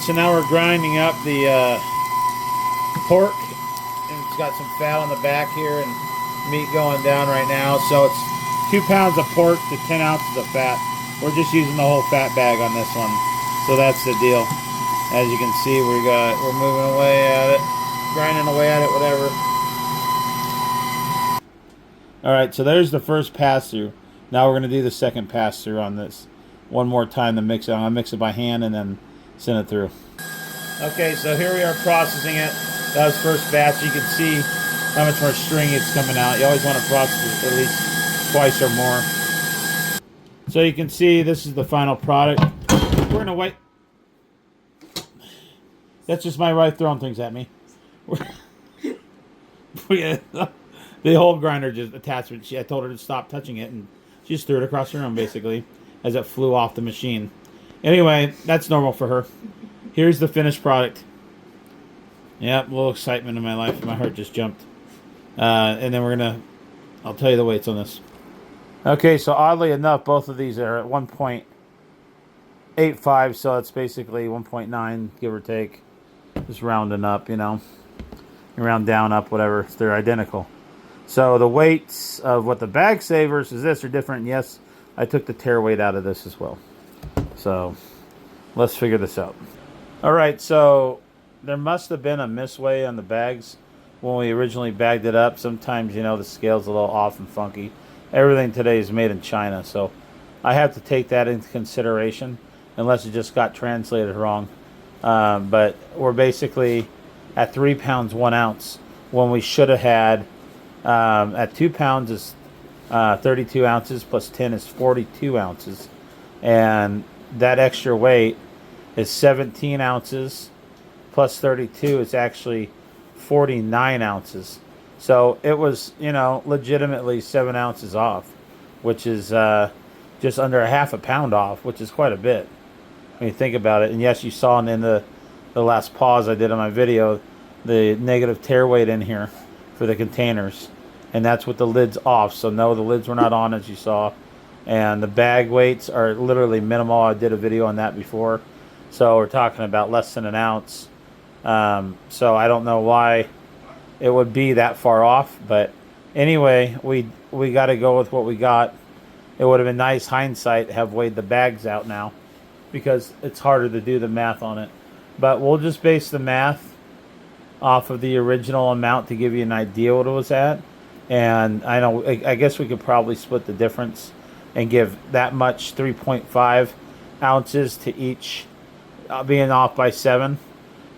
So now we're grinding up the pork, and it's got some fat on the back here and meat going down right now. So it's 2 pounds of pork to 10 ounces of fat. We're just using the whole fat bag on this one. So that's the deal. As you can see, we're moving away at it, grinding away at it, whatever. All right, so there's the first pass through. Now we're going to do the second pass through on this one more time to mix it. I'm going to mix it by hand and then send it through. Okay, so here we are processing it. That was first batch. You can see how much more stringy it's coming out. You always want to process it at least twice or more. So you can see this is the final product. We're going to wait. That's just my wife throwing things at me. The whole grinder just attachment. I told her to stop touching it, and she just threw it across the room basically as it flew off the machine. Anyway, that's normal for her. Here's the finished product. Yep, a little excitement in my life. My heart just jumped. And then I'll tell you the weights on this. Okay, so oddly enough, both of these are at 1.85, so it's basically 1.9, give or take. Just rounding up, you know. Round down, up, whatever. They're identical. So the weights of what the bags say versus this are different. Yes, I took the tare weight out of this as well. So let's figure this out. All right, so there must have been a misweigh on the bags when we originally bagged it up. Sometimes, you know, the scale's a little off and funky. Everything today is made in China, so I have to take that into consideration unless it just got translated wrong. But we're basically at 3 pounds 1 ounce when we should have had at 2 pounds is 32 ounces plus 10 is 42 ounces, and that extra weight is 17 ounces plus 32 is actually 49 ounces. So it was, you know, legitimately 7 ounces off, which is just under a half a pound off, which is quite a bit when you think about it. And yes, you saw in the last pause I did on my video the negative tare weight in here for the containers, and that's with the lids off. So no, the lids were not on, as you saw, and the bag weights are literally minimal. I did a video on that before, so we're talking about less than an ounce. So I don't know why it would be that far off, but anyway, we got to go with what we got. It would have been nice hindsight have weighed the bags out now, because it's harder to do the math on it. But we'll just base the math off of the original amount to give you an idea what it was at. And I guess we could probably split the difference and give that much 3.5 ounces to each, being off by 7,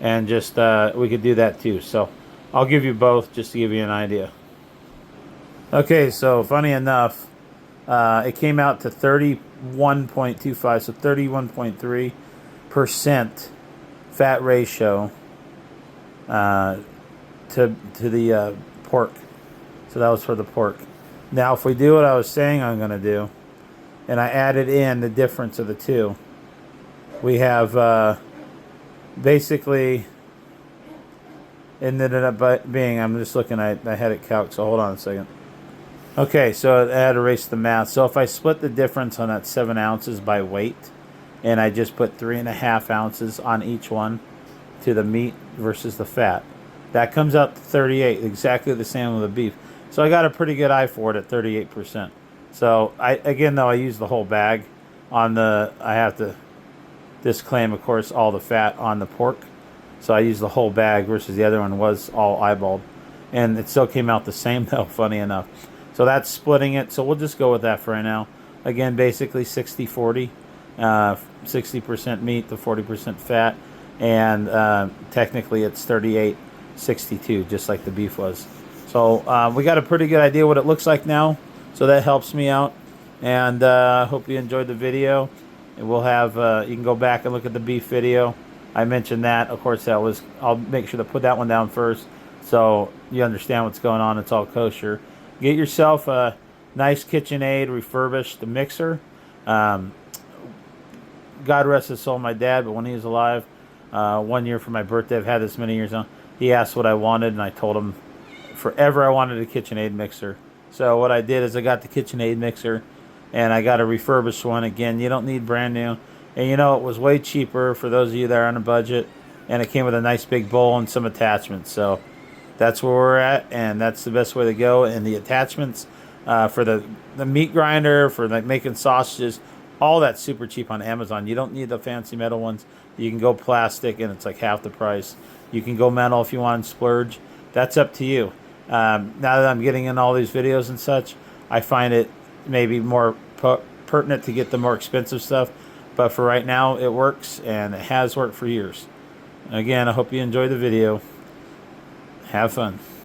and just we could do that too. So I'll give you both just to give you an idea. Okay, so funny enough, it came out to 31.25, so 31.3% fat ratio to the pork. So that was for the pork. Now, if we do what I was saying I'm going to do, and I added in the difference of the two, we have basically ended up being, I'm just looking, I had it calc, so hold on a second. Okay, so I had to erase the math. So if I split the difference on that 7 ounces by weight, and I just put 3.5 ounces on each one to the meat versus the fat, that comes out to 38, exactly the same with the beef. So I got a pretty good eye for it at 38%. So again though, I use the whole bag on the, I have to disclaim, of course, all the fat on the pork. So I use the whole bag versus the other one was all eyeballed. And it still came out the same though, funny enough. So that's splitting it. So we'll just go with that for right now. Again, basically 60-40. 60% meat to 40% fat. And technically it's 38-62, just like the beef was. So we got a pretty good idea what it looks like now. So that helps me out. And hope you enjoyed the video. And we'll have, you can go back and look at the beef video. I mentioned that. Of course, that was, I'll make sure to put that one down first so you understand what's going on. It's all kosher. Get yourself a nice KitchenAid refurbished mixer. God rest his soul, my dad, but when he was alive, 1 year for my birthday, I've had this many years now, he asked what I wanted, and I told him forever I wanted a KitchenAid mixer. So what I did is I got the KitchenAid mixer, and I got a refurbished one. Again, you don't need brand new. And you know, it was way cheaper for those of you that are on a budget, and it came with a nice big bowl and some attachments. So that's where we're at, and that's the best way to go. And the attachments for the meat grinder, for like making sausages, all that's super cheap on Amazon. You don't need the fancy metal ones. You can go plastic, and it's like half the price. You can go metal if you want to splurge. That's up to you. Now that I'm getting in all these videos and such, I find it maybe more pertinent to get the more expensive stuff. But for right now, it works, and it has worked for years. Again, I hope you enjoyed the video. Have fun.